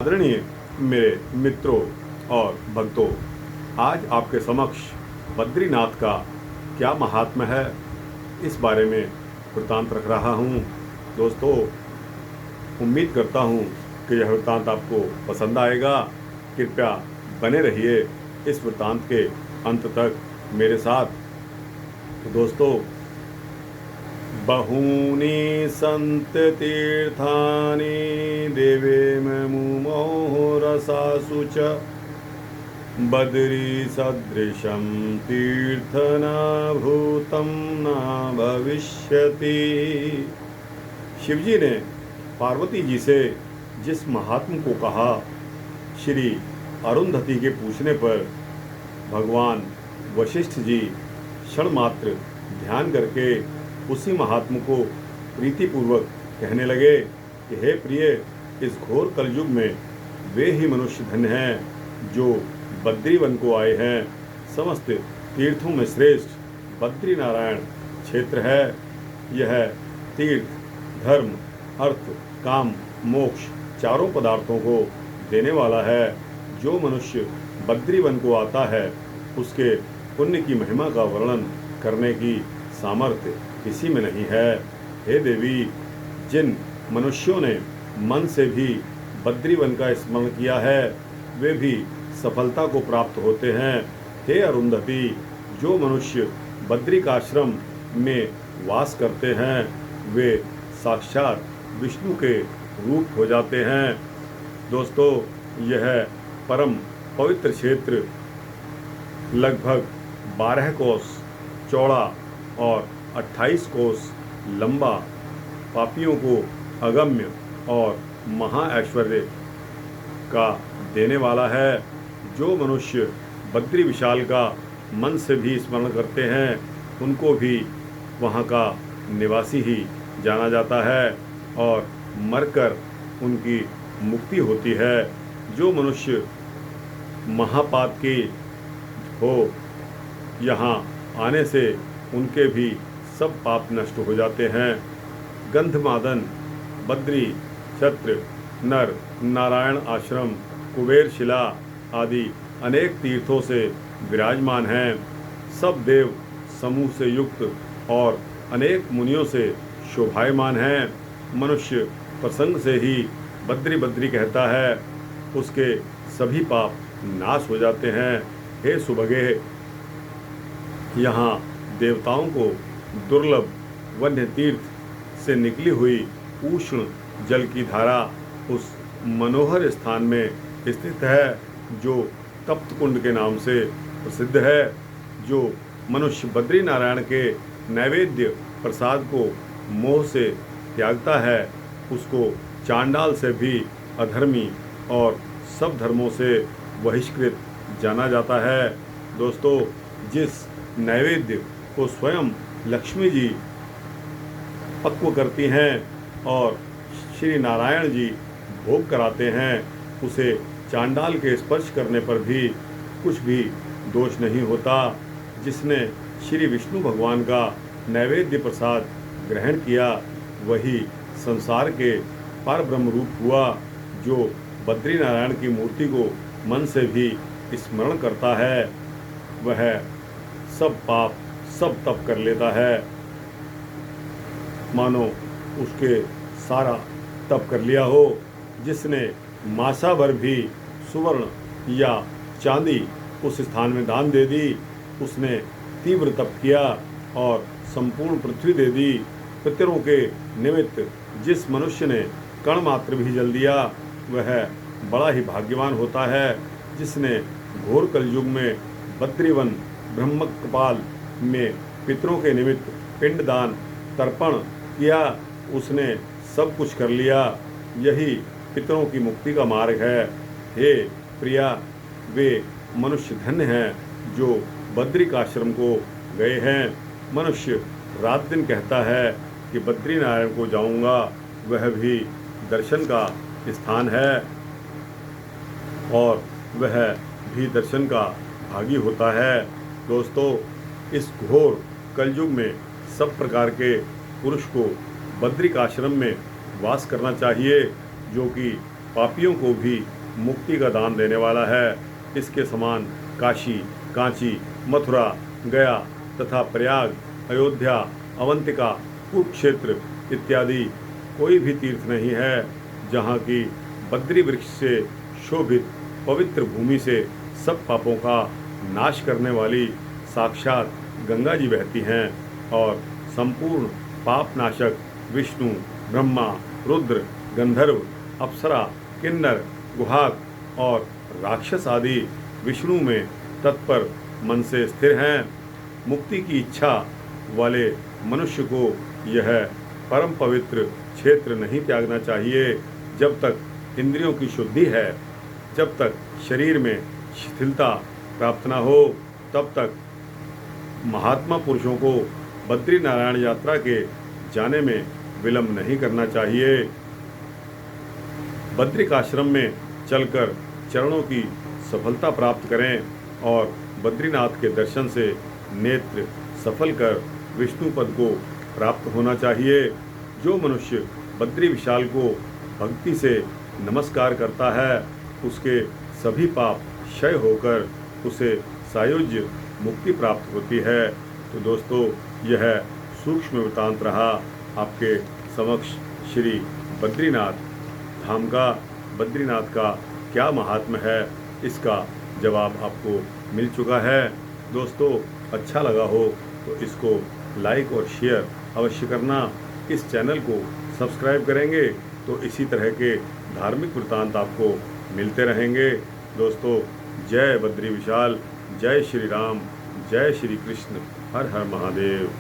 आदरणीय मेरे मित्रों और भक्तों, आज आपके समक्ष बद्रीनाथ का क्या महात्म्य है, इस बारे में वृत्तांत रख रहा हूँ। दोस्तों, उम्मीद करता हूँ कि यह वृत्तांत आपको पसंद आएगा। कृपया बने रहिए इस वृत्तांत के अंत तक मेरे साथ। तो दोस्तों, बहूनि सन्त तीर्थानि देवे मुमोह रसासु च बद्री सदृशं तीर्थ न भूतं न भविष्यति। शिवजी ने पार्वती जी से जिस महात्मा को कहा, श्री अरुंधति के पूछने पर भगवान वशिष्ठ जी क्षण मात्र ध्यान करके उसी महात्मा को प्रीतिपूर्वक कहने लगे कि हे प्रिय, इस घोर कलयुग में वे ही मनुष्य धन्य हैं जो बद्रीवन को आए हैं। समस्त तीर्थों में श्रेष्ठ बद्री नारायण क्षेत्र है। यह तीर्थ धर्म, अर्थ, काम, मोक्ष चारों पदार्थों को देने वाला है। जो मनुष्य बद्रीवन को आता है, उसके पुण्य की महिमा का वर्णन करने की सामर्थ्य किसी में नहीं है। हे देवी, जिन मनुष्यों ने मन से भी बद्रीवन का स्मरण किया है, वे भी सफलता को प्राप्त होते हैं। हे अरुंधति, जो मनुष्य बद्रिकाश्रम में वास करते हैं, वे साक्षात विष्णु के रूप हो जाते हैं। दोस्तों, यह परम पवित्र क्षेत्र लगभग 12 कोस चौड़ा और 28 कोस लंबा, पापियों को अगम्य और महाऐश्वर्य का देने वाला है। जो मनुष्य बद्री विशाल का मन से भी स्मरण करते हैं, उनको भी वहाँ का निवासी ही जाना जाता है और मरकर उनकी मुक्ति होती है। जो मनुष्य महापात की हो, यहाँ आने से उनके भी सब पाप नष्ट हो जाते हैं। गंधमादन, बद्री, छत्र, नर नारायण आश्रम, कुबेर शिला आदि अनेक तीर्थों से विराजमान हैं। सब देव समूह से युक्त और अनेक मुनियों से शोभायमान हैं। मनुष्य प्रसंग से ही बद्री बद्री कहता है, उसके सभी पाप नाश हो जाते हैं। हे सुभगे, यहाँ देवताओं को दुर्लभ वन्य तीर्थ से निकली हुई उष्ण जल की धारा उस मनोहर स्थान में स्थित है, जो तप्त कुंड के नाम से प्रसिद्ध है। जो मनुष्य बद्री नारायण के नैवेद्य प्रसाद को मोह से त्यागता है, उसको चांडाल से भी अधर्मी और सब धर्मों से बहिष्कृत जाना जाता है। दोस्तों, जिस नैवेद्य को स्वयं लक्ष्मी जी पक्व करती हैं और श्री नारायण जी भोग कराते हैं, उसे चांडाल के स्पर्श करने पर भी कुछ भी दोष नहीं होता। जिसने श्री विष्णु भगवान का नैवेद्य प्रसाद ग्रहण किया, वही संसार के पर ब्रह्म रूप हुआ। जो बद्री नारायण की मूर्ति को मन से भी स्मरण करता है, वह सब पाप, सब तप कर लेता है, मानो उसके सारा तप कर लिया हो। जिसने मासा भर भी सुवर्ण या चांदी उस स्थान में दान दे दी, उसने तीव्र तप किया और संपूर्ण पृथ्वी दे दी। पितरों के निमित्त जिस मनुष्य ने कण मात्र भी जल दिया, वह बड़ा ही भाग्यवान होता है। जिसने घोर कलयुग में बद्रीवन ब्रह्मकपाल में पितरों के निमित्त पिंडदान तर्पण किया, उसने सब कुछ कर लिया। यही पितरों की मुक्ति का मार्ग है। हे प्रिया, वे मनुष्य धन्य हैं जो बद्रिकाश्रम को गए हैं। मनुष्य रात दिन कहता है कि बद्री नारायण को जाऊंगा, वह भी दर्शन का स्थान है और वह भी दर्शन का भागी होता है। दोस्तों, इस घोर कलयुग में सब प्रकार के पुरुष को बद्रिकाश्रम में वास करना चाहिए, जो कि पापियों को भी मुक्ति का दान देने वाला है। इसके समान काशी, कांची, मथुरा, गया तथा प्रयाग, अयोध्या, अवंतिका, कुरुक्षेत्र इत्यादि कोई भी तीर्थ नहीं है जहाँ की बद्री वृक्ष से शोभित पवित्र भूमि से सब पापों का नाश करने वाली साक्षात गंगा जी बहती हैं और संपूर्ण पाप नाशक विष्णु, ब्रह्मा, रुद्र, गंधर्व, अप्सरा, किन्नर, गुहाक और राक्षस आदि विष्णु में तत्पर मन से स्थिर हैं। मुक्ति की इच्छा वाले मनुष्य को यह परम पवित्र क्षेत्र नहीं त्यागना चाहिए। जब तक इंद्रियों की शुद्धि है, जब तक शरीर में शिथिलता प्राप्त न हो, तब तक महात्मा पुरुषों को बद्री नारायण यात्रा के जाने में विलंब नहीं करना चाहिए। बद्रिकाश्रम में चलकर चरणों की सफलता प्राप्त करें और बद्रीनाथ के दर्शन से नेत्र सफल कर विष्णु पद को प्राप्त होना चाहिए। जो मनुष्य बद्री विशाल को भक्ति से नमस्कार करता है, उसके सभी पाप क्षय होकर उसे सायुज्य मुक्ति प्राप्त होती है। तो दोस्तों, यह सूक्ष्म वृत्तांत रहा आपके समक्ष श्री बद्रीनाथ धाम का। बद्रीनाथ का क्या महात्म्य है, इसका जवाब आपको मिल चुका है। दोस्तों, अच्छा लगा हो तो इसको लाइक और शेयर अवश्य करना। इस चैनल को सब्सक्राइब करेंगे तो इसी तरह के धार्मिक वृत्तांत आपको मिलते रहेंगे। दोस्तों, जय बद्री विशाल, जय श्री राम, जय श्री कृष्ण, हर हर महादेव।